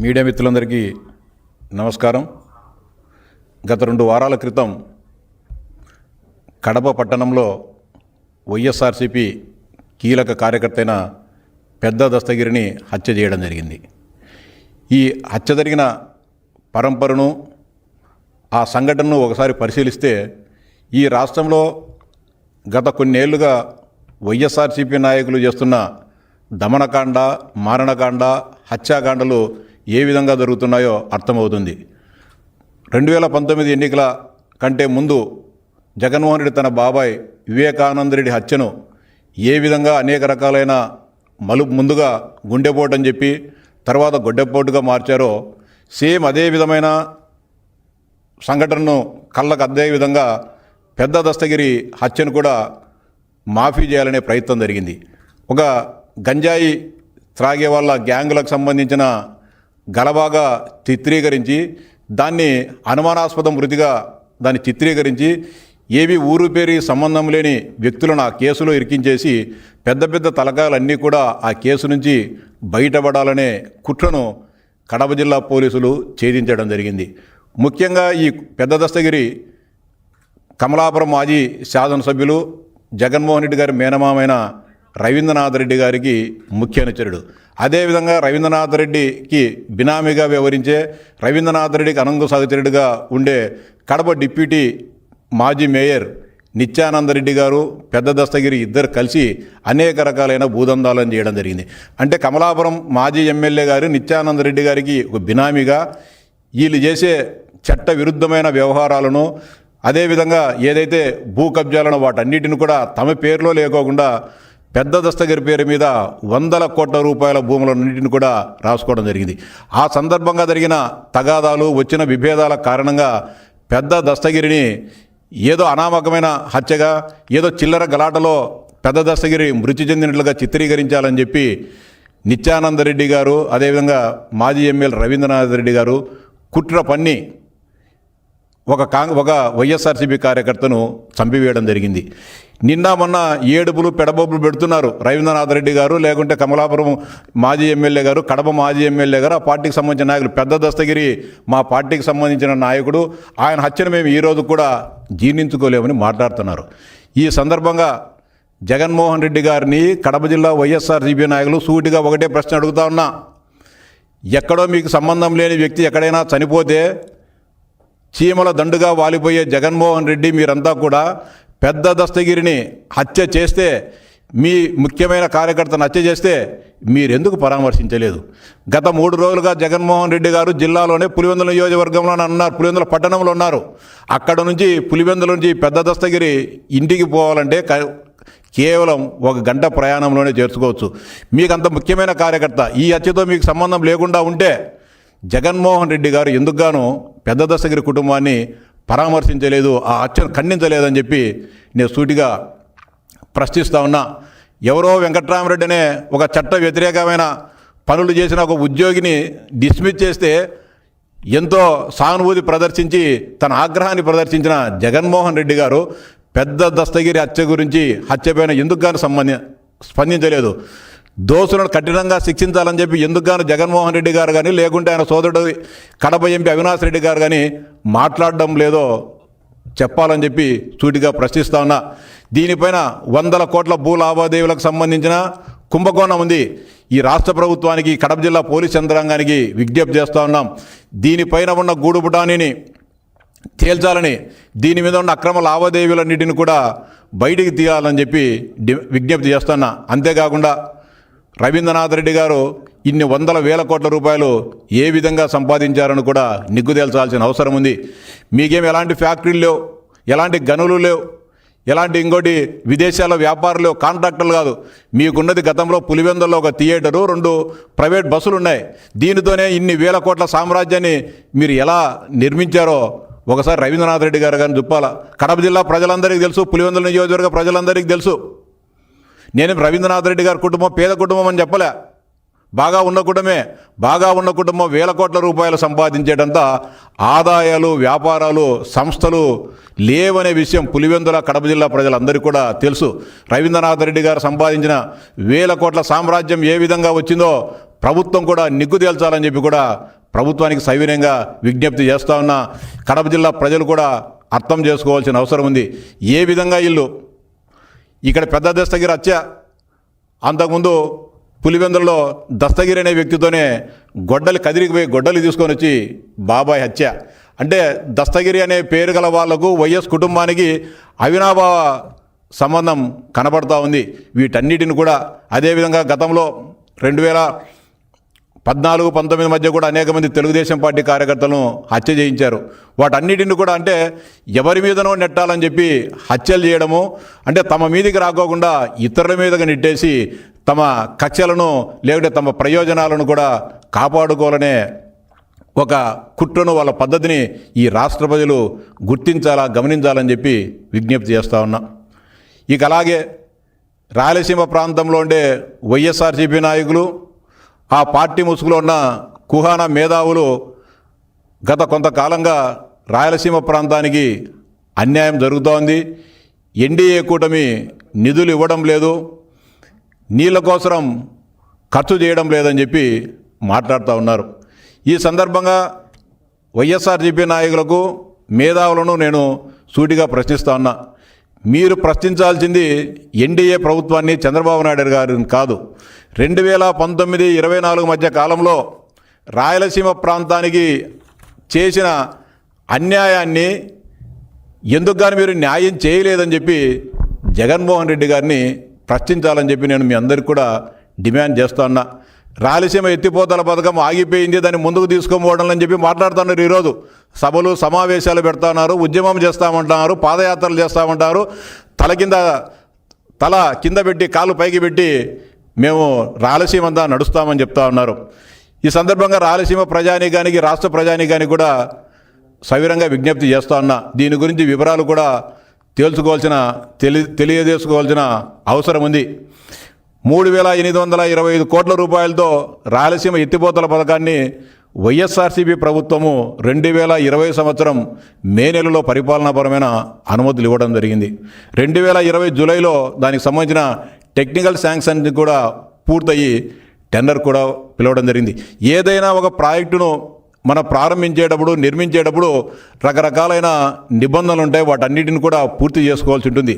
Media మిత్రులందరికీ నమస్కారం. గత 2 వారాల క్రితం కడప పట్టణంలో వైఎస్ఆర్సీపీ కీలక కార్యకర్త అయిన పెద్ద దస్తగిరిని హత్య చేయడం జరిగింది. ఈ హత్య జరిగిన పరంపరను, ఆ సంఘటనను ఒకసారి పరిశీలిస్తే ఈ రాష్ట్రంలో గత కొన్నేళ్లుగా వైఎస్ఆర్సీపీ నాయకులు చేస్తున్న దమనకాండ, మారణకాండ, హత్యాకాండలు ఏ విధంగా జరుగుతున్నాయో అర్థమవుతుంది. 2019 ఎన్నికల కంటే ముందు జగన్మోహన్ రెడ్డి తన బాబాయ్ వివేకానంద రెడ్డి హత్యను ఏ విధంగా అనేక రకాలైన ముందుగా గుండెపోటు అని చెప్పి తర్వాత గొడ్డెపోటుగా మార్చారో, సేమ్ అదే విధమైన సంఘటనను కళ్ళకు అద్దే విధంగా పెద్ద దస్తగిరి హత్యను కూడా మాఫీ చేయాలనే ప్రయత్నం జరిగింది. ఒక గంజాయి త్రాగే వాళ్ళ గ్యాంగులకు సంబంధించిన గలబాగా చిత్రీకరించి, దాన్ని అనుమానాస్పద మృతిగా దాన్ని చిత్రీకరించి ఏవి ఊరు పేరు సంబంధం లేని వ్యక్తులను ఆ కేసులో ఇరికించేసి పెద్ద పెద్ద తలకాయలన్నీ కూడా ఆ కేసు నుంచి బయటపడాలనే కుట్రను కడప జిల్లా పోలీసులు ఛేదించడం జరిగింది. ముఖ్యంగా ఈ పెద్ద దస్తగిరి కమలాపురం మాజీ శాసనసభ్యులు జగన్మోహన్ రెడ్డి గారి మేనమామైన రవీంద్రనాథ్ రెడ్డి గారికి ముఖ్య అనుచరుడు. అదేవిధంగా రవీంద్రనాథ్ రెడ్డికి బినామీగా వ్యవహరించే, రవీంద్రనాథ్ రెడ్డికి అనంగు సహచరుడిగా ఉండే కడప డిప్యూటీ మాజీ మేయర్ నిత్యానందరెడ్డి గారు, పెద్ద దస్తగిరి ఇద్దరు కలిసి అనేక రకాలైన భూదందాలను చేయడం జరిగింది. అంటే కమలాపురం మాజీ ఎమ్మెల్యే గారు నిత్యానందరెడ్డి గారికి ఒక బినామీగా వీళ్ళు చేసే చట్ట విరుద్ధమైన వ్యవహారాలను, అదేవిధంగా ఏదైతే భూ కబ్జాలను వాటన్నిటిని కూడా తమ పేరులో లేకోకుండా పెద్ద దస్తగిరి పేరు మీద 100 కోట్ల రూపాయల భూములన్నింటిని కూడా రాసుకోవడం జరిగింది. ఆ సందర్భంగా జరిగిన తగాదాలు, వచ్చిన విభేదాల కారణంగా పెద్ద దస్తగిరిని ఏదో అనామకమైన హత్యగా, ఏదో చిల్లర గలాటలో పెద్ద దస్తగిరి మృతి చెందినట్లుగా చిత్రీకరించాలని చెప్పి నిత్యానందరెడ్డి గారు, అదేవిధంగా మాజీ ఎమ్మెల్యే రవీంద్రనాథ్ రెడ్డి గారు కుట్ర పన్ని ఒక వైఎస్ఆర్సీపీ కార్యకర్తను చంపివేయడం జరిగింది. నిన్న మొన్న ఏడుపులు పెడబొబ్బులు పెడుతున్నారు రవీంద్రనాథ్ రెడ్డి గారు, లేకుంటే కమలాపురం మాజీ ఎమ్మెల్యే గారు, కడప మాజీ ఎమ్మెల్యే గారు, ఆ పార్టీకి సంబంధించిన నాయకులు. పెద్ద దస్తగిరి మా పార్టీకి సంబంధించిన నాయకుడు, ఆయన హత్యను మేము ఈరోజు కూడా జీర్ణించుకోలేమని మాట్లాడుతున్నారు. ఈ సందర్భంగా జగన్మోహన్ రెడ్డి గారిని కడప జిల్లా వైఎస్ఆర్సీపీ నాయకులు సూటిగా ఒకటే ప్రశ్న అడుగుతా ఉన్నా. ఎక్కడో మీకు సంబంధం లేని వ్యక్తి ఎక్కడైనా చనిపోతే చీమల దండుగా వాలిపోయే జగన్మోహన్ రెడ్డి మీరంతా కూడా పెద్ద దస్తగిరిని హత్య చేస్తే, మీ ముఖ్యమైన కార్యకర్తను హత్య చేస్తే మీరెందుకు పరామర్శించలేదు? గత 3 రోజులుగా జగన్మోహన్ రెడ్డి గారు జిల్లాలోనే పులివెందుల నియోజకవర్గంలో ఉన్నారు, పులివెందుల పట్టణంలో ఉన్నారు. అక్కడ నుంచి పులివెందుల నుంచి పెద్ద దస్తగిరి ఇంటికి పోవాలంటే కేవలం 1 గంట ప్రయాణంలోనే చేర్చుకోవచ్చు. మీకు అంత ముఖ్యమైన కార్యకర్త ఈ హత్యతో మీకు సంబంధం లేకుండా ఉంటే జగన్మోహన్ రెడ్డి గారు ఎందుకుగాను పెద్ద దస్తగిరి కుటుంబాన్ని పరామర్శించలేదు, ఆ హత్యను ఖండించలేదని చెప్పి నేను సూటిగా ప్రశ్నిస్తూ ఉన్నా. ఎవరో వెంకట్రామరెడ్డి అనే ఒక చట్ట వ్యతిరేకమైన పనులు చేసిన ఒక ఉద్యోగిని డిస్మిస్ చేస్తే ఎంతో సానుభూతి ప్రదర్శించి తన ఆగ్రహాన్ని ప్రదర్శించిన జగన్మోహన్ రెడ్డి గారు పెద్ద దస్తగిరి హత్య గురించి, హత్యపైన ఎందుకుగాను స్పందించలేదు. దోషులను కఠినంగా శిక్షించాలని చెప్పి ఎందుకుగాను జగన్మోహన్ రెడ్డి గారు కానీ, లేకుంటే ఆయన సోదరుడు కడప ఎంపీ అవినాష్ రెడ్డి గారు కానీ మాట్లాడడం లేదో చెప్పాలని చెప్పి సూటిగా ప్రశ్నిస్తా ఉన్నా. దీనిపైన 100 కోట్ల భూ లావాదేవీలకు సంబంధించిన కుంభకోణం ఉంది. ఈ రాష్ట్ర ప్రభుత్వానికి, కడప జిల్లా పోలీస్ యంత్రాంగానికి విజ్ఞప్తి చేస్తూ ఉన్నాం. దీనిపైన ఉన్న గూడుపుటానిని తేల్చాలని, దీని మీద ఉన్న అక్రమ లావాదేవీలన్నిటిని కూడా బయటికి తీయాలని చెప్పి విజ్ఞప్తి చేస్తున్నా. అంతేకాకుండా రవీంద్రనాథ్ రెడ్డి గారు ఇన్ని 100,000 కోట్ల రూపాయలు ఏ విధంగా సంపాదించారని కూడా నిగ్గు తేల్చాల్సిన అవసరం ఉంది. మీకేం ఎలాంటి ఫ్యాక్టరీలు లేవు, ఎలాంటి గనులు లేవు, ఎలాంటి ఇంకోటి విదేశాల వ్యాపారులు లేవు, కాంట్రాక్టర్లు కాదు. మీకున్నది గతంలో పులివెందుల్లో ఒక థియేటరు, 2 ప్రైవేట్ బస్సులు ఉన్నాయి. దీనితోనే ఇన్ని 1,000 కోట్ల సామ్రాజ్యాన్ని మీరు ఎలా నిర్మించారో ఒకసారి రవీంద్రనాథ్ రెడ్డి గారు కానీ చెప్పాలా. కడప జిల్లా ప్రజలందరికీ తెలుసు, పులివెందుల నియోజకవర్గ ప్రజలందరికీ తెలుసు. నేను రవీంద్రనాథ్ రెడ్డి గారి కుటుంబం పేద కుటుంబం అని చెప్పలే, బాగా ఉన్న కుటుంబమే. బాగా ఉన్న కుటుంబం 1,000 కోట్ల రూపాయలు సంపాదించేటంత ఆదాయాలు, వ్యాపారాలు, సంస్థలు లేవనే విషయం పులివెందుల కడప జిల్లా ప్రజలందరికీ కూడా తెలుసు. రవీంద్రనాథ్ రెడ్డి గారు సంపాదించిన 1,000 కోట్ల సామ్రాజ్యం ఏ విధంగా వచ్చిందో ప్రభుత్వం కూడా నిగ్గు తేల్చాలని చెప్పి కూడా ప్రభుత్వానికి సవినయంగా విజ్ఞప్తి చేస్తూ ఉన్నా. కడప జిల్లా ప్రజలు కూడా అర్థం చేసుకోవాల్సిన అవసరం ఉంది. ఏ విధంగా ఇల్లు ఇక్కడ పెద్ద దస్తగిరి హత్య, అంతకుముందు పులివెందులలో దస్తగిరి అనే వ్యక్తితోనే గొడ్డలి కదిరికిపోయి గొడ్డలి తీసుకొని వచ్చి బాబాయ్ హత్య. అంటే దస్తగిరి అనే పేరు గల వాళ్లకు వైఎస్ కుటుంబానికి అవినాభావ సంబంధం కనబడతా ఉంది. వీటన్నిటిని కూడా అదేవిధంగా గతంలో 2014-19 మధ్య కూడా అనేక మంది తెలుగుదేశం పార్టీ కార్యకర్తలను హత్య చేయించారు. వాటన్నిటిని కూడా అంటే ఎవరి మీదనో నెట్టాలని చెప్పి హత్యలు చేయడము, అంటే తమ మీదికి రాకోకుండా ఇతరుల మీదగా నెట్టేసి తమ కక్షలను లేకుంటే తమ ప్రయోజనాలను కూడా కాపాడుకోవాలనే ఒక కుట్రను, వాళ్ళ పద్ధతిని ఈ రాష్ట్ర ప్రజలు గుర్తించాలా, గమనించాలని చెప్పి విజ్ఞప్తి చేస్తూ ఉన్నా. ఇక అలాగే రాయలసీమ ప్రాంతంలో ఉండే వైఎస్ఆర్సీపీ నాయకులు, ఆ పార్టీ ముసుగులో ఉన్న కుహానా మేధావులు గత కొంతకాలంగా రాయలసీమ ప్రాంతానికి అన్యాయం జరుగుతోంది. ఎన్డీఏ కూటమి నిధులు ఇవ్వడం లేదు, నీళ్ళ కోసం ఖర్చు చేయడం లేదని చెప్పి మాట్లాడుతూ ఉన్నారు. ఈ సందర్భంగా వైఎస్ఆర్సీపీ నాయకులకు, మేధావులను నేను సూటిగా ప్రశ్నిస్తూ ఉన్నా. మీరు ప్రశ్నించాల్సింది ఎన్డీఏ ప్రభుత్వాన్ని, చంద్రబాబు నాయుడు గారిని కాదు. 2019-24 మధ్య కాలంలో రాయలసీమ ప్రాంతానికి చేసిన అన్యాయాన్ని ఎందుకు కానీ మీరు న్యాయం చేయలేదని చెప్పి జగన్మోహన్ రెడ్డి గారిని ప్రశ్నించాలని చెప్పి నేను మీ అందరికీ కూడా డిమాండ్ చేస్తూ ఉన్నా. రాయలసీమ ఎత్తిపోతల పథకం ఆగిపోయింది, దాన్ని ముందుకు తీసుకోపోవడం అని చెప్పి మాట్లాడుతున్నారు. ఈరోజు సభలు సమావేశాలు పెడతాన్నారు, ఉద్యమం చేస్తామంటున్నారు, పాదయాత్రలు చేస్తామంటారు, తల కింద పెట్టి కాలు పైకి పెట్టి మేము రాయలసీమ అంతా నడుస్తామని చెప్తా ఉన్నారు. ఈ సందర్భంగా రాయలసీమ ప్రజానీకానికి, రాష్ట్ర ప్రజానీకానికి కూడా సవిరంగా విజ్ఞప్తి చేస్తూ ఉన్నా. దీని గురించి వివరాలు కూడా తెలియజేసుకోవాల్సిన అవసరం ఉంది. 3,825 కోట్ల రూపాయలతో రాయలసీమ ఎత్తిపోతల పథకాన్ని వైఎస్ఆర్సీపీ ప్రభుత్వము 2020 సంవత్సరం మే నెలలో పరిపాలనాపరమైన అనుమతులు ఇవ్వడం జరిగింది. 2020 జూలైలో దానికి సంబంధించిన టెక్నికల్ శాంక్షన్ కూడా పూర్తయి టెండర్ కూడా పిలవడం జరిగింది. ఏదైనా ఒక ప్రాజెక్టును మనం ప్రారంభించేటప్పుడు, నిర్మించేటప్పుడు రకరకాలైన నిబంధనలు ఉంటాయి. వాటన్నిటిని కూడా పూర్తి చేసుకోవాల్సి ఉంటుంది.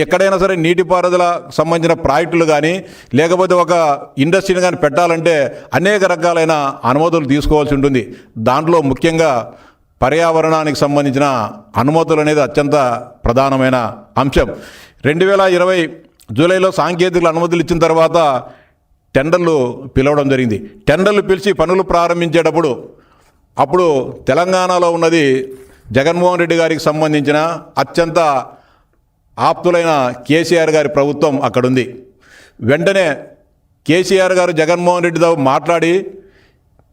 ఎక్కడైనా సరే నీటిపారుదల సంబంధించిన ప్రాజెక్టులు కానీ, లేకపోతే ఒక ఇండస్ట్రీని కానీ పెట్టాలంటే అనేక రకాలైన అనుమతులు తీసుకోవాల్సి ఉంటుంది. దాంట్లో ముఖ్యంగా పర్యావరణానికి సంబంధించిన అనుమతులు అనేది అత్యంత ప్రధానమైన అంశం. 2020 జూలైలో సాంకేతిక అనుమతులు ఇచ్చిన తర్వాత టెండర్లు పిలవడం జరిగింది. టెండర్లు పిలిచి పనులు ప్రారంభించేటప్పుడు అప్పుడు తెలంగాణలో ఉన్నది జగన్మోహన్ రెడ్డి గారికి సంబంధించిన అత్యంత ఆప్తులైన కేసీఆర్ గారి ప్రభుత్వం అక్కడుంది. వెంటనే కేసీఆర్ గారు జగన్మోహన్ రెడ్డితో మాట్లాడి,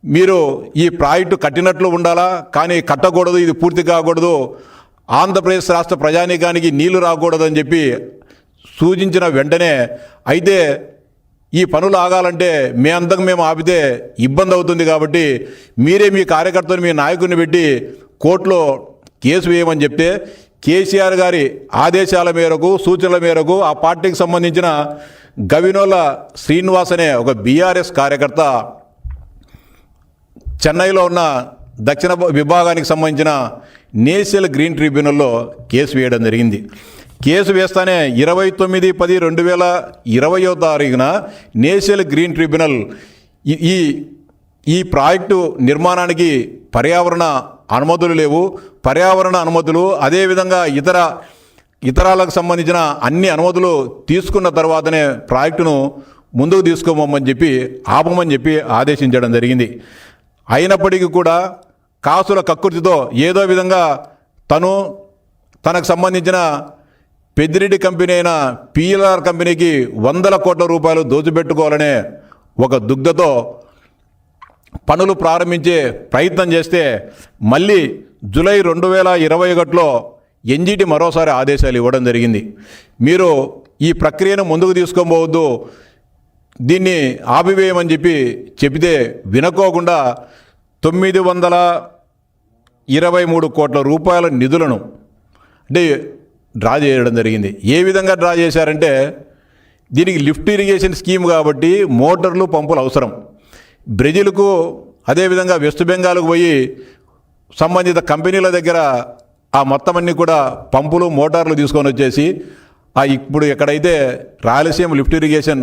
మీరు ఈ ప్రాజెక్టు కట్టినట్లు ఉండాలా, కానీ కట్టకూడదు, ఇది పూర్తి కాకూడదు, ఆంధ్రప్రదేశ్ రాష్ట్ర ప్రజానీకానికి నీళ్లు రాకూడదని చెప్పి సూచించిన వెంటనే, అయితే ఈ పనులు ఆగాలంటే మేము ఆపితే ఇబ్బంది అవుతుంది, కాబట్టి మీరే మీ కార్యకర్తను, మీ నాయకుడిని పెట్టి కోర్టులో కేసు వేయమని చెప్తే, కేసీఆర్ గారి ఆదేశాల మేరకు, సూచనల మేరకు ఆ పార్టీకి సంబంధించిన గవినోల శ్రీనివాస్ అనే ఒక బీఆర్ఎస్ కార్యకర్త చెన్నైలో ఉన్న దక్షిణ విభాగానికి సంబంధించిన నేషనల్ గ్రీన్ ట్రిబ్యునల్లో కేసు వేయడం జరిగింది. కేసు వేస్తానే 29/10/2020 నేషనల్ గ్రీన్ ట్రిబ్యునల్ ఈ ప్రాజెక్టు నిర్మాణానికి పర్యావరణ అనుమతులు లేవు, పర్యావరణ అనుమతులు అదేవిధంగా ఇతరాలకు సంబంధించిన అన్ని అనుమతులు తీసుకున్న తర్వాతనే ప్రాజెక్టును ముందుకు తీసుకోమని చెప్పి ఆపమని చెప్పి ఆదేశించడం జరిగింది. అయినప్పటికీ కూడా కాసుల కక్కుర్తితో ఏదో విధంగా తనకు సంబంధించిన పెద్దిరెడ్డి కంపెనీ అయిన పిఎల్ఆర్ కంపెనీకి 100 కోట్ల రూపాయలు దోచిపెట్టుకోవాలనే ఒక దుగ్ధతో పనులు ప్రారంభించే ప్రయత్నం చేస్తే, మళ్ళీ జూలై 2021లో ఎన్జీటీ మరోసారి ఆదేశాలు ఇవ్వడం జరిగింది. మీరు ఈ ప్రక్రియను ముందుకు తీసుకోబోవద్దు, దీన్ని ఆపివేయమని చెబితే వినకోకుండా 923 కోట్ల రూపాయల నిధులను అంటే డ్రా చేయడం జరిగింది. ఏ విధంగా డ్రా చేశారంటే, దీనికి లిఫ్ట్ ఇరిగేషన్ స్కీమ్ కాబట్టి మోటార్లు, పంపులు అవసరం. బ్రెజిల్కు అదేవిధంగా వెస్ట్ బెంగాల్కు పోయి సంబంధిత కంపెనీల దగ్గర ఆ మొత్తం అన్నీ కూడా పంపులు మోటార్లు తీసుకొని వచ్చేసి ఇప్పుడు ఎక్కడైతే రాయలసీమ లిఫ్ట్ ఇరిగేషన్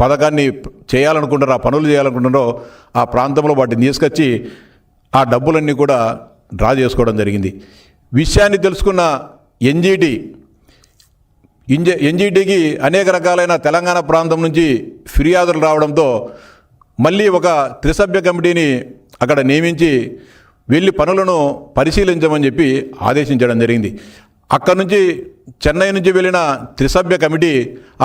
పథకాన్ని చేయాలనుకుంటారో ఆ పనులు చేయాలనుకుంటారో ఆ ప్రాంతంలో వాటిని తీసుకొచ్చి ఆ డబ్బులన్నీ కూడా డ్రా చేసుకోవడం జరిగింది. విషయాన్ని తెలుసుకున్న ఎన్జీటీకి అనేక రకాలైన తెలంగాణ ప్రాంతం నుంచి ఫిర్యాదులు రావడంతో మళ్ళీ ఒక త్రిసభ్య కమిటీని అక్కడ నియమించి వెళ్ళి పనులను పరిశీలించమని చెప్పి ఆదేశించడం జరిగింది. అక్కడ నుంచి చెన్నై నుంచి వెళ్ళిన త్రిసభ్య కమిటీ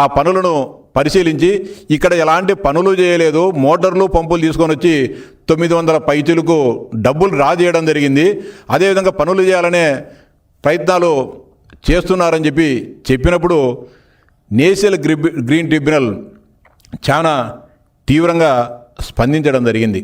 ఆ పనులను పరిశీలించి ఇక్కడ ఎలాంటి పనులు చేయలేదు, మోటార్లు పంపులు తీసుకొని వచ్చి 900 పైచీలకు డబ్బులు డ్రా చేయడం జరిగింది, అదేవిధంగా పనులు చేయాలనే ప్రయత్నాలు చేస్తున్నారని చెప్పినప్పుడు నేషనల్ గ్రీన్ ట్రిబ్యునల్ చాలా తీవ్రంగా స్పందించడం జరిగింది.